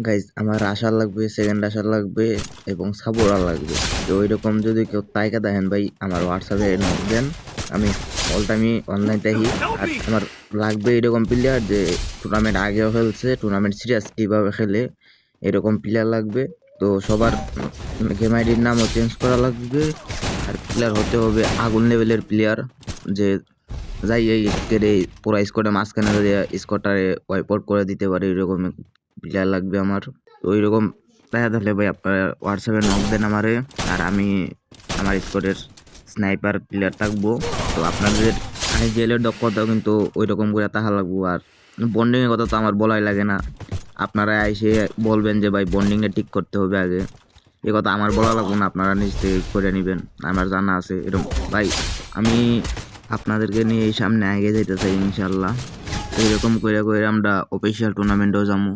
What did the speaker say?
Guys আমার আশা লাগবে, second আশা লাগবে এবং সাপোর্টার লাগবে। তো ওইরকম যদি কেউ তাইকা দেখেন ভাই, আমার হোয়াটসঅ্যাপে নক দেন। আমি অল টাইমই অনলাইন থাকি। আর আমার লাগবে এরকম প্লেয়ার যে টুর্নামেন্ট আগেও খেলছে, টুর্নামেন্ট সিরিয়াস কীভাবে খেলে এরকম প্লেয়ার লাগবে। তো সবার গেম আইডির নামও চেঞ্জ করা লাগবে। আর প্লেয়ার হতে হবে আগুন লেভেলের প্লেয়ার, যে যাই এই পুরা স্কোয়াডে মাঝখানে যদি স্কোয়াডটারে ওয়াইপ আউট করে দিতে পারে এরকম প্লেয়ার লাগবে আমার। তো ওইরকম প্লেয়ার থাকলে ভাই আপনারা হোয়াটসঅ্যাপে নক দেন আমারে। আর আমি আমার স্কোয়াডের স্নাইপার প্লেয়ার থাকবো। তো আপনাদের আইজিএলের দক্ষতাও কিন্তু ওই রকম করে তাহা লাগবো। আর বন্ডিংয়ের কথা তো আমার বলাই লাগে না, আপনারা এসে বলবেন যে ভাই বন্ডিংটা ঠিক করতে হবে আগে। এ কথা আমার বলা লাগবো না, আপনারা নিজ থেকে করে নেবেন, আমার জানা আছে এরকম। ভাই আমি আপনাদেরকে নিয়ে এই সামনে আগে যেতে চাই ইনশাল্লাহ। এইরকম করে করে আমরা অফিসিয়াল টুর্নামেন্টেও যাবো।